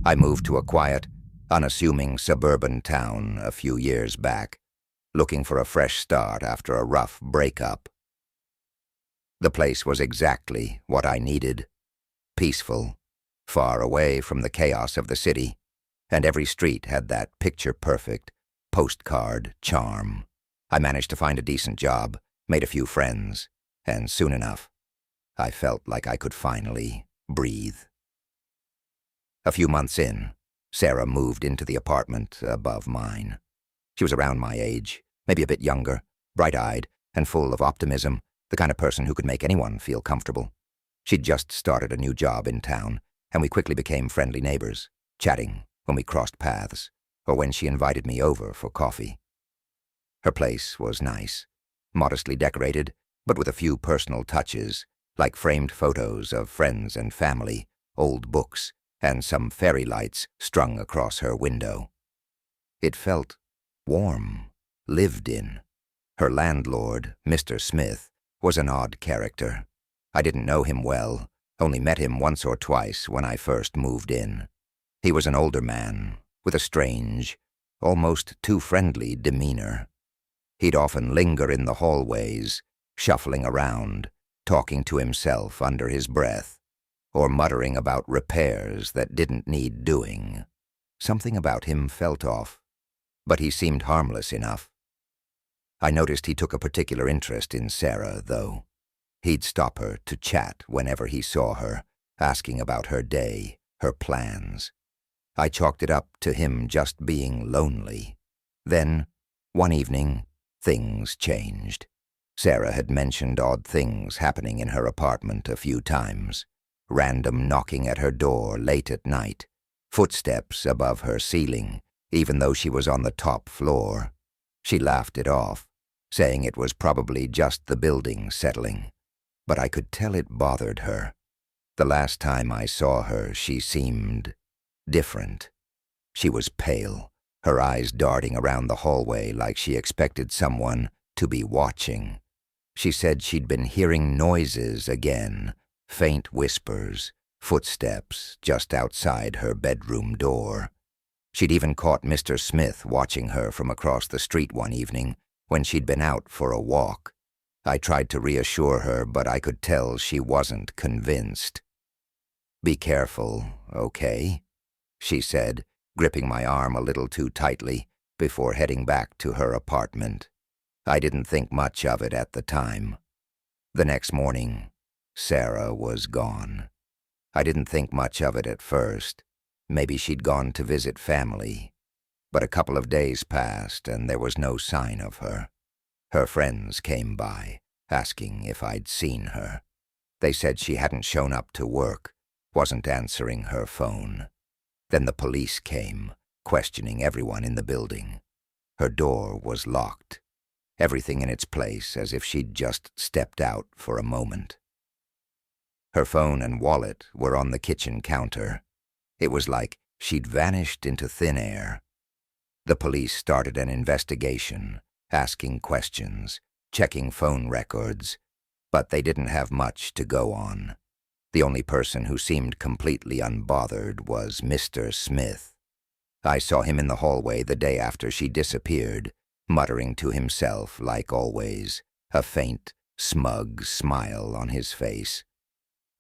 I moved to a quiet, unassuming suburban town a few years back, looking for a fresh start after a rough breakup. The place was exactly what I needed: peaceful, far away from the chaos of the city, and every street had that picture-perfect, postcard charm. I managed to find a decent job, made a few friends, and soon enough, I felt like I could finally breathe. A few months in, Sarah moved into the apartment above mine. She was around my age, maybe a bit younger, bright-eyed, and full of optimism, the kind of person who could make anyone feel comfortable. She'd just started a new job in town, and we quickly became friendly neighbors, chatting when we crossed paths, or when she invited me over for coffee. Her place was nice, modestly decorated, but with a few personal touches, like framed photos of friends and family, old books, and some fairy lights strung across her window. It felt warm, lived in. Her landlord, Mr. Smith, was an odd character. I didn't know him well, only met him once or twice when I first moved in. He was an older man, with a strange, almost too friendly demeanor. He'd often linger in the hallways, shuffling around, talking to himself under his breath, or muttering about repairs that didn't need doing. Something about him felt off, but he seemed harmless enough. I noticed he took a particular interest in Sarah, though. He'd stop her to chat whenever he saw her, asking about her day, her plans. I chalked it up to him just being lonely. Then, one evening, things changed. Sarah had mentioned odd things happening in her apartment a few times. Random knocking at her door late at night, footsteps above her ceiling, even though she was on the top floor. She laughed it off, saying it was probably just the building settling. But I could tell it bothered her. The last time I saw her, she seemed different. She was pale, her eyes darting around the hallway like she expected someone to be watching. She said she'd been hearing noises again, faint whispers, footsteps just outside her bedroom door. She'd even caught Mr. Smith watching her from across the street one evening when she'd been out for a walk. I tried to reassure her, but I could tell she wasn't convinced. "Be careful, okay?" she said, gripping my arm a little too tightly before heading back to her apartment. I didn't think much of it at the time. The next morning, Sarah was gone. I didn't think much of it at first. Maybe she'd gone to visit family. But a couple of days passed and there was no sign of her. Her friends came by, asking if I'd seen her. They said she hadn't shown up to work, wasn't answering her phone. Then the police came, questioning everyone in the building. Her door was locked, everything in its place as if she'd just stepped out for a moment. Her phone and wallet were on the kitchen counter. It was like she'd vanished into thin air. The police started an investigation, asking questions, checking phone records, but they didn't have much to go on. The only person who seemed completely unbothered was Mr. Smith. I saw him in the hallway the day after she disappeared, muttering to himself like always, a faint, smug smile on his face.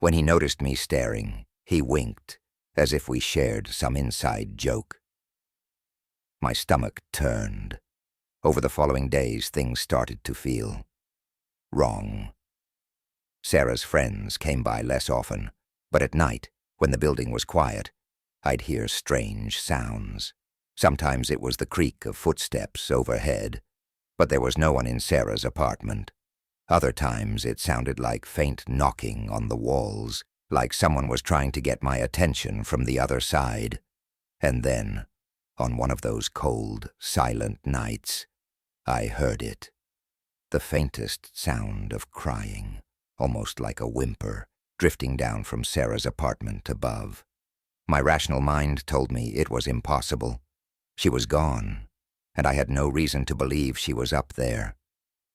When he noticed me staring, he winked, as if we shared some inside joke. My stomach turned. Over the following days, things started to feel wrong. Sarah's friends came by less often, but at night, when the building was quiet, I'd hear strange sounds. Sometimes it was the creak of footsteps overhead, but there was no one in Sarah's apartment. Other times it sounded like faint knocking on the walls, like someone was trying to get my attention from the other side. And then, on one of those cold, silent nights, I heard it. The faintest sound of crying, almost like a whimper, drifting down from Sarah's apartment above. My rational mind told me it was impossible. She was gone, and I had no reason to believe she was up there.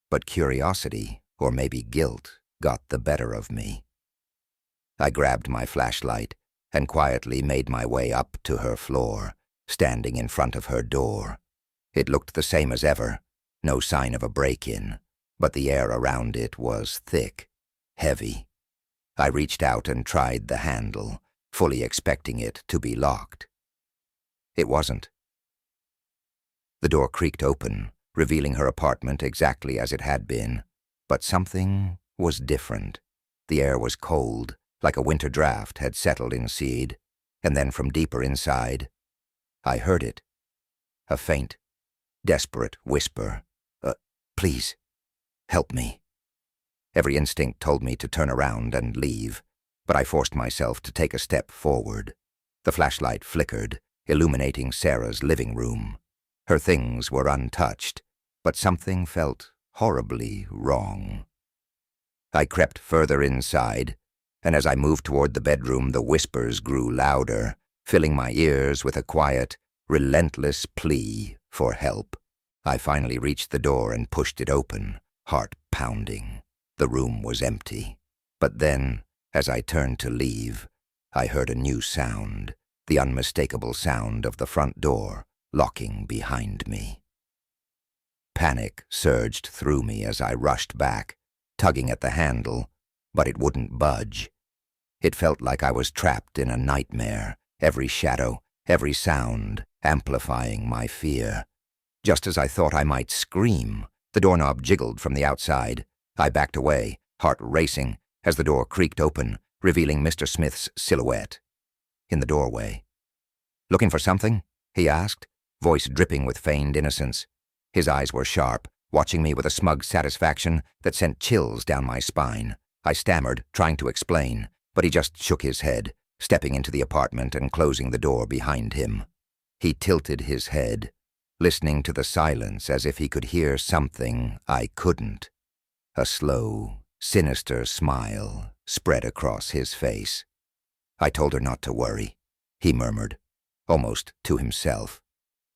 But curiosity, or maybe guilt, got the better of me. I grabbed my flashlight and quietly made my way up to her floor, standing in front of her door. It looked the same as ever, no sign of a break-in, but the air around it was thick, heavy. I reached out and tried the handle, fully expecting it to be locked. It wasn't. The door creaked open, revealing her apartment exactly as it had been, but something was different. The air was cold, like a winter draft had settled in seed, and then from deeper inside, I heard it. A faint, desperate whisper. Please, help me. Every instinct told me to turn around and leave, but I forced myself to take a step forward. The flashlight flickered, illuminating Sarah's living room. Her things were untouched, but something felt horribly wrong. I crept further inside, and as I moved toward the bedroom, the whispers grew louder, filling my ears with a quiet, relentless plea for help. I finally reached the door and pushed it open, heart pounding. The room was empty. But then, as I turned to leave, I heard a new sound, the unmistakable sound of the front door locking behind me. Panic surged through me as I rushed back, tugging at the handle, but it wouldn't budge. It felt like I was trapped in a nightmare, every shadow, every sound amplifying my fear. Just as I thought I might scream, the doorknob jiggled from the outside. I backed away, heart racing, as the door creaked open, revealing Mr. Smith's silhouette in the doorway. "Looking for something?" he asked, voice dripping with feigned innocence. His eyes were sharp, watching me with a smug satisfaction that sent chills down my spine. I stammered, trying to explain, but he just shook his head, stepping into the apartment and closing the door behind him. He tilted his head, listening to the silence as if he could hear something I couldn't. A slow, sinister smile spread across his face. "I told her not to worry," he murmured, almost to himself.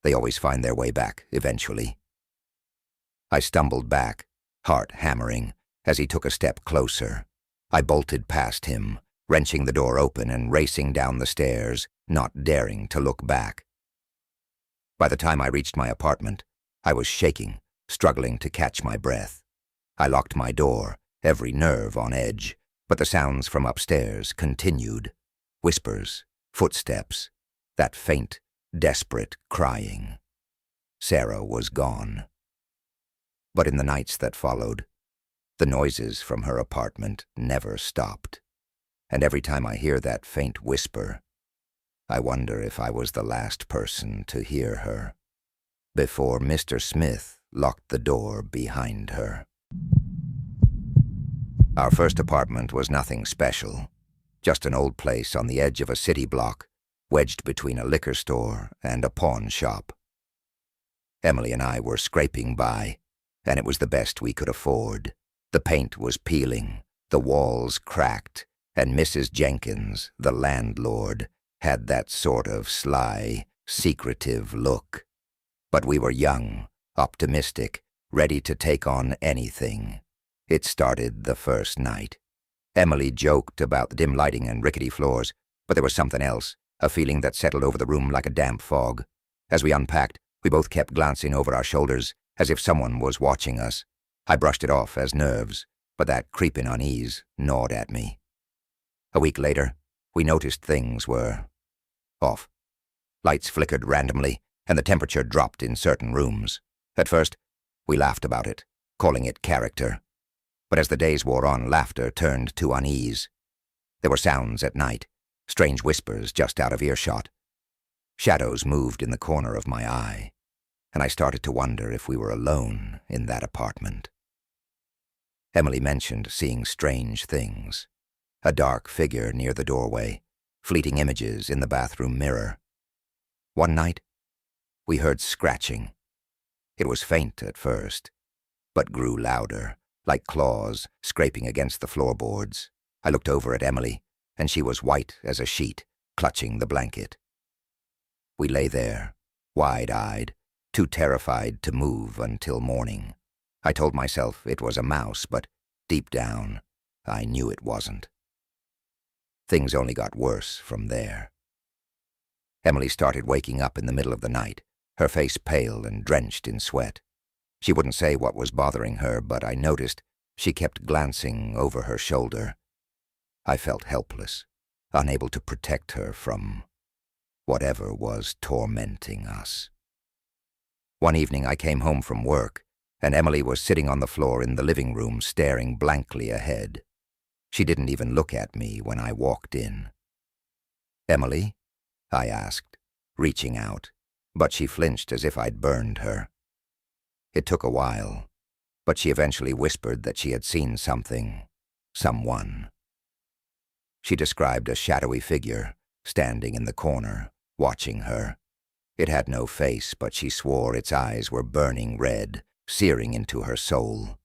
"They always find their way back, eventually." I stumbled back, heart hammering, as he took a step closer. I bolted past him, wrenching the door open and racing down the stairs, not daring to look back. By the time I reached my apartment, I was shaking, struggling to catch my breath. I locked my door, every nerve on edge, but the sounds from upstairs continued. Whispers, footsteps, that faint, desperate crying. Sarah was gone. But in the nights that followed, the noises from her apartment never stopped. And every time I hear that faint whisper, I wonder if I was the last person to hear her, before Mr. Smith locked the door behind her. Our first apartment was nothing special, just an old place on the edge of a city block, wedged between a liquor store and a pawn shop. Emily and I were scraping by, and it was the best we could afford. The paint was peeling, the walls cracked, and Mrs. Jenkins, the landlord, had that sort of sly, secretive look. But we were young, optimistic, ready to take on anything. It started the first night. Emily joked about the dim lighting and rickety floors, but there was something else, a feeling that settled over the room like a damp fog. As we unpacked, we both kept glancing over our shoulders, as if someone was watching us. I brushed it off as nerves, but that creeping unease gnawed at me. A week later, we noticed things were off. Lights flickered randomly, and the temperature dropped in certain rooms. At first, we laughed about it, calling it character. But as the days wore on, laughter turned to unease. There were sounds at night, strange whispers just out of earshot. Shadows moved in the corner of my eye, and I started to wonder if we were alone in that apartment. Emily mentioned seeing strange things. A dark figure near the doorway, fleeting images in the bathroom mirror. One night, we heard scratching. It was faint at first, but grew louder, like claws scraping against the floorboards. I looked over at Emily, and she was white as a sheet, clutching the blanket. We lay there, wide-eyed, too terrified to move until morning. I told myself it was a mouse, but deep down, I knew it wasn't. Things only got worse from there. Emily started waking up in the middle of the night, her face pale and drenched in sweat. She wouldn't say what was bothering her, but I noticed she kept glancing over her shoulder. I felt helpless, unable to protect her from whatever was tormenting us. One evening I came home from work, and Emily was sitting on the floor in the living room staring blankly ahead. She didn't even look at me when I walked in. "Emily?" I asked, reaching out, but she flinched as if I'd burned her. It took a while, but she eventually whispered that she had seen something, someone. She described a shadowy figure standing in the corner, watching her. It had no face, but she swore its eyes were burning red, searing into her soul.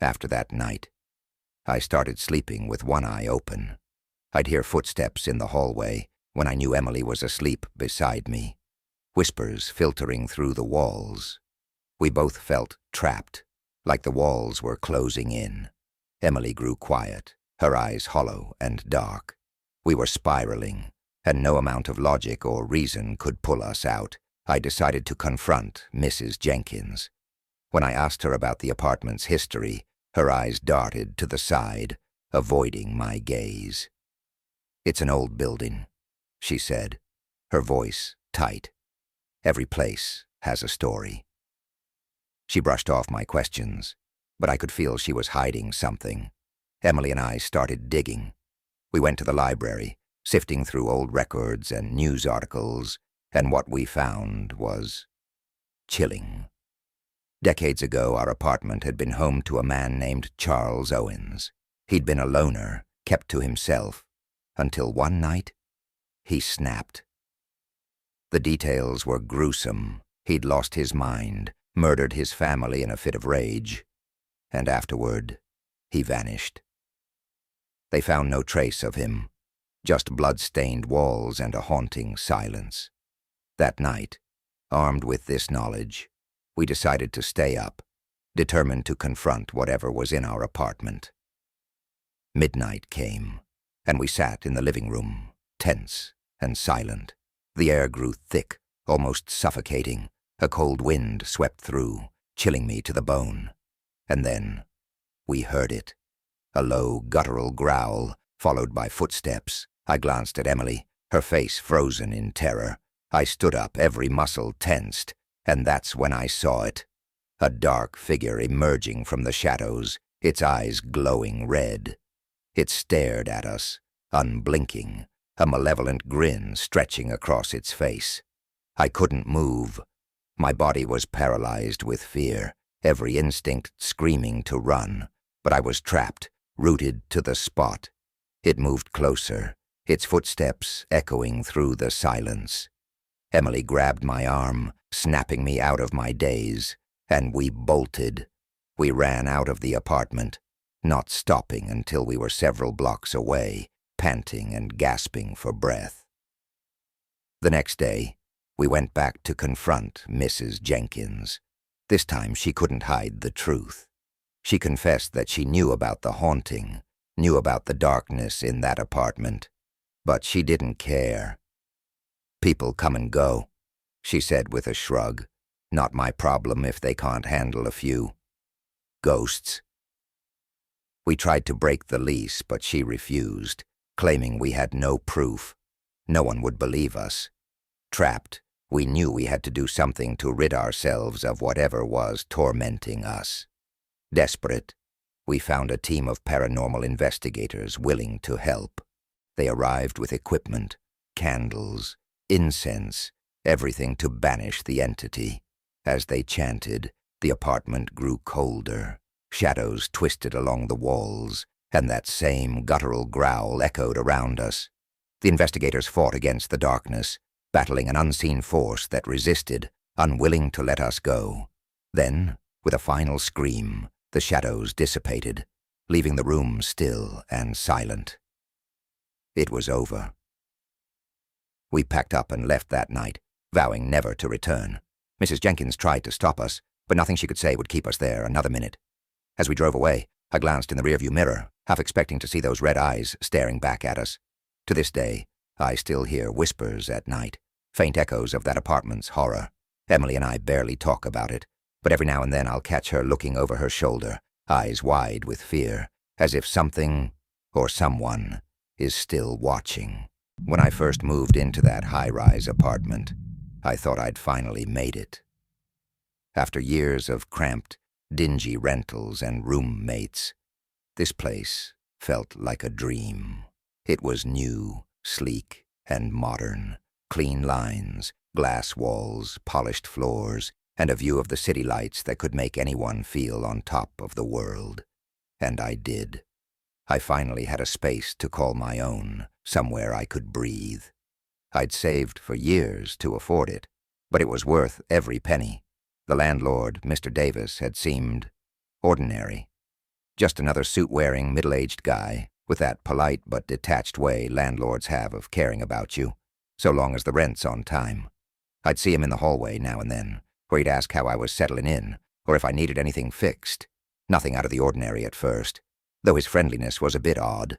After that night, I started sleeping with one eye open. I'd hear footsteps in the hallway when I knew Emily was asleep beside me, whispers filtering through the walls. We both felt trapped, like the walls were closing in. Emily grew quiet, her eyes hollow and dark. We were spiraling, and no amount of logic or reason could pull us out. I decided to confront Mrs. Jenkins. When I asked her about the apartment's history, her eyes darted to the side, avoiding my gaze. "It's an old building," she said, her voice tight. "Every place has a story." She brushed off my questions, but I could feel she was hiding something. Emily and I started digging. We went to the library, sifting through old records and news articles, and what we found was chilling. Decades ago, our apartment had been home to a man named Charles Owens. He'd been a loner, kept to himself, until one night, he snapped. The details were gruesome. He'd lost his mind, murdered his family in a fit of rage, and afterward, he vanished. They found no trace of him, just blood-stained walls and a haunting silence. That night, armed with this knowledge, we decided to stay up, determined to confront whatever was in our apartment. Midnight came, and we sat in the living room, tense and silent. The air grew thick, almost suffocating. A cold wind swept through, chilling me to the bone. And then, we heard it. A low, guttural growl, followed by footsteps. I glanced at Emily, her face frozen in terror. I stood up, every muscle tensed, and that's when I saw it. A dark figure emerging from the shadows, its eyes glowing red. It stared at us, unblinking, a malevolent grin stretching across its face. I couldn't move. My body was paralyzed with fear, every instinct screaming to run, but I was trapped, rooted to the spot. It moved closer, its footsteps echoing through the silence. Emily grabbed my arm, snapping me out of my daze, and we bolted. We ran out of the apartment, not stopping until we were several blocks away, panting and gasping for breath. The next day, we went back to confront Mrs. Jenkins. This time she couldn't hide the truth. She confessed that she knew about the haunting, knew about the darkness in that apartment, but she didn't care. "People come and go," she said with a shrug. "Not my problem if they can't handle a few. Ghosts." We tried to break the lease, but she refused, claiming we had no proof. No one would believe us. Trapped, we knew we had to do something to rid ourselves of whatever was tormenting us. Desperate, we found a team of paranormal investigators willing to help. They arrived with equipment, candles, incense, everything to banish the entity. As they chanted, the apartment grew colder. Shadows twisted along the walls, and that same guttural growl echoed around us. The investigators fought against the darkness, battling an unseen force that resisted, unwilling to let us go. Then, with a final scream, the shadows dissipated, leaving the room still and silent. It was over. We packed up and left that night, vowing never to return. Mrs. Jenkins tried to stop us, but nothing she could say would keep us there another minute. As we drove away, I glanced in the rearview mirror, half expecting to see those red eyes staring back at us. To this day, I still hear whispers at night, faint echoes of that apartment's horror. Emily and I barely talk about it, but every now and then I'll catch her looking over her shoulder, eyes wide with fear, as if something or someone is still watching. When I first moved into that high-rise apartment, I thought I'd finally made it. After years of cramped, dingy rentals and roommates, this place felt like a dream. It was new, sleek, and modern. Clean lines, glass walls, polished floors, and a view of the city lights that could make anyone feel on top of the world. And I did. I finally had a space to call my own, somewhere I could breathe. I'd saved for years to afford it, but it was worth every penny. The landlord, Mr. Davis, had seemed ordinary. Just another suit-wearing, middle-aged guy, with that polite but detached way landlords have of caring about you, so long as the rent's on time. I'd see him in the hallway now and then, where he'd ask how I was settling in, or if I needed anything fixed. Nothing out of the ordinary at first, though his friendliness was a bit odd.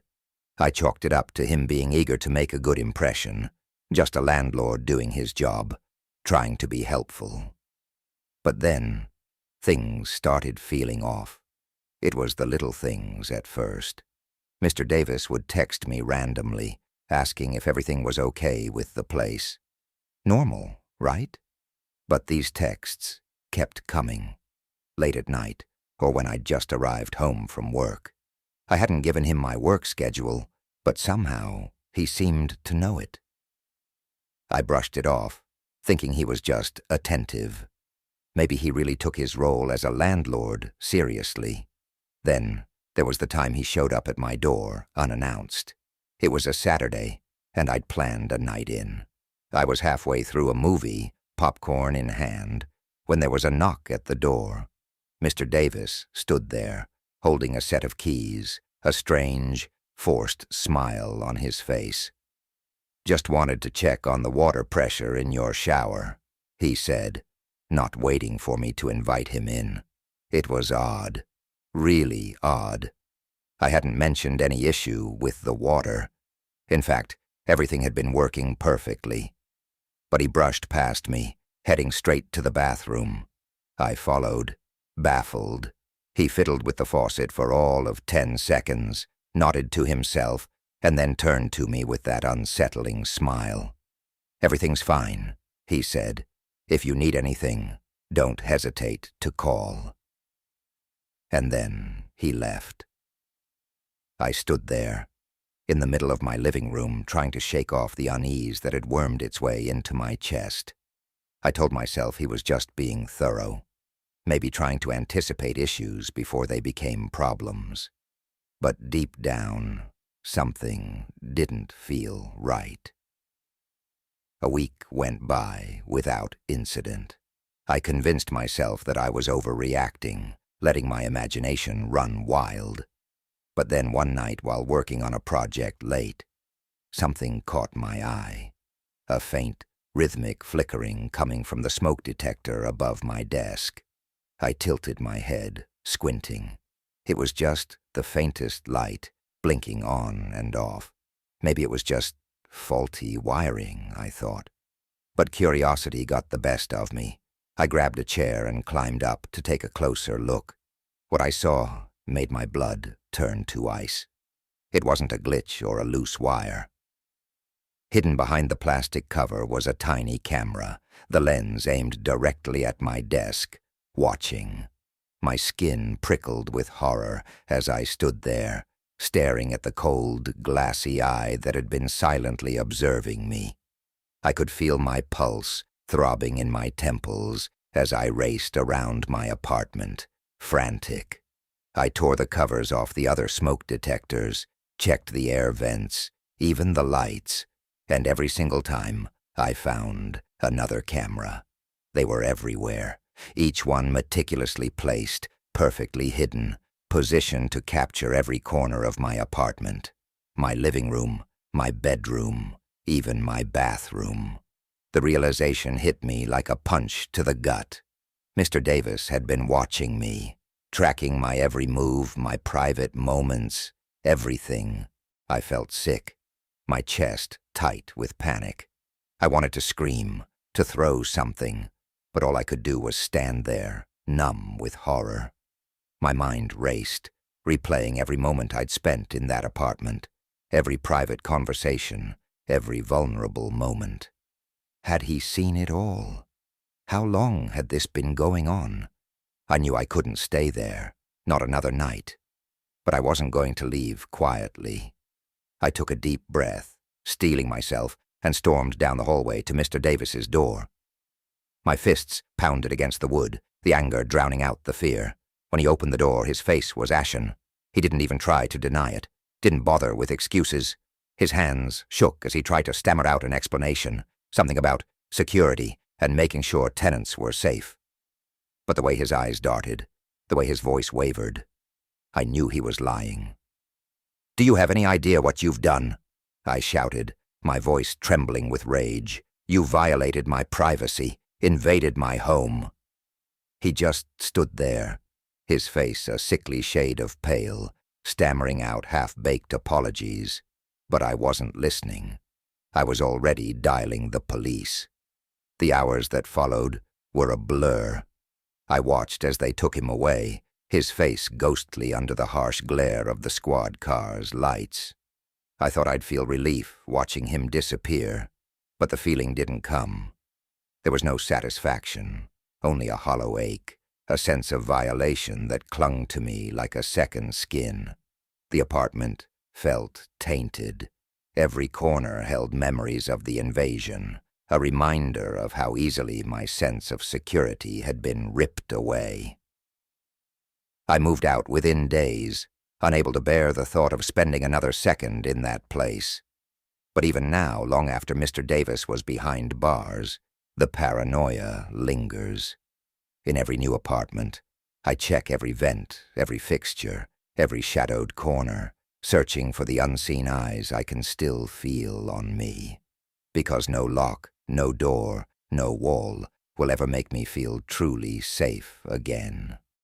I chalked it up to him being eager to make a good impression, just a landlord doing his job, trying to be helpful. But then, things started feeling off. It was the little things at first. Mr. Davis would text me randomly, asking if everything was okay with the place. Normal, right? But these texts kept coming, late at night, or when I'd just arrived home from work. I hadn't given him my work schedule, but somehow he seemed to know it. I brushed it off, thinking he was just attentive. Maybe he really took his role as a landlord seriously. Then there was the time he showed up at my door, unannounced. It was a Saturday, and I'd planned a night in. I was halfway through a movie, popcorn in hand, when there was a knock at the door. Mr. Davis stood there, holding a set of keys, a strange, forced smile on his face. "Just wanted to check on the water pressure in your shower," he said, not waiting for me to invite him in. It was odd, really odd. I hadn't mentioned any issue with the water. In fact, everything had been working perfectly. But he brushed past me, heading straight to the bathroom. I followed, baffled. He fiddled with the faucet for all of 10 seconds, nodded to himself, and then turned to me with that unsettling smile. "Everything's fine," he said. "If you need anything, don't hesitate to call." And then he left. I stood there, in the middle of my living room, trying to shake off the unease that had wormed its way into my chest. I told myself he was just being thorough, maybe trying to anticipate issues before they became problems. But deep down, something didn't feel right. A week went by without incident. I convinced myself that I was overreacting, letting my imagination run wild. But then one night while working on a project late, something caught my eye. A faint, rhythmic flickering coming from the smoke detector above my desk. I tilted my head, squinting. It was just the faintest light, blinking on and off. Maybe it was just faulty wiring, I thought. But curiosity got the best of me. I grabbed a chair and climbed up to take a closer look. What I saw made my blood turn to ice. It wasn't a glitch or a loose wire. Hidden behind the plastic cover was a tiny camera, the lens aimed directly at my desk, watching. My skin prickled with horror as I stood there, staring at the cold, glassy eye that had been silently observing me. I could feel my pulse throbbing in my temples as I raced around my apartment, frantic. I tore the covers off the other smoke detectors, checked the air vents, even the lights, and every single time I found another camera. They were everywhere, each one meticulously placed, perfectly hidden, positioned to capture every corner of my apartment. My living room, my bedroom, even my bathroom. The realization hit me like a punch to the gut. Mr. Davis had been watching me, tracking my every move, my private moments, everything. I felt sick. my chest tight with panic. I wanted to scream, to throw something, but all I could do was stand there, numb with horror. My mind raced, replaying every moment I'd spent in that apartment, every private conversation, every vulnerable moment. Had he seen it all? How long had this been going on? I knew I couldn't stay there, not another night. But I wasn't going to leave quietly. I took a deep breath, steeling myself, and stormed down the hallway to Mr. Davis's door. My fists pounded against the wood, the anger drowning out the fear. When he opened the door, his face was ashen. He didn't even try to deny it, didn't bother with excuses. His hands shook as he tried to stammer out an explanation, something about security and making sure tenants were safe. But the way his eyes darted, the way his voice wavered, I knew he was lying. "Do you have any idea what you've done?" I shouted, my voice trembling with rage. "You violated my privacy, invaded my home." He just stood there, his face a sickly shade of pale, stammering out half-baked apologies. But I wasn't listening. I was already dialing the police. The hours that followed were a blur. I watched as they took him away, his face ghostly under the harsh glare of the squad car's lights. I thought I'd feel relief watching him disappear, but the feeling didn't come. There was no satisfaction, only a hollow ache, a sense of violation that clung to me like a second skin. The apartment felt tainted. Every corner held memories of the invasion, a reminder of how easily my sense of security had been ripped away. I moved out within days, unable to bear the thought of spending another second in that place. But even now, long after Mr. Davis was behind bars, the paranoia lingers. In every new apartment, I check every vent, every fixture, every shadowed corner, searching for the unseen eyes I can still feel on me. Because no lock, no door, no wall will ever make me feel truly safe again.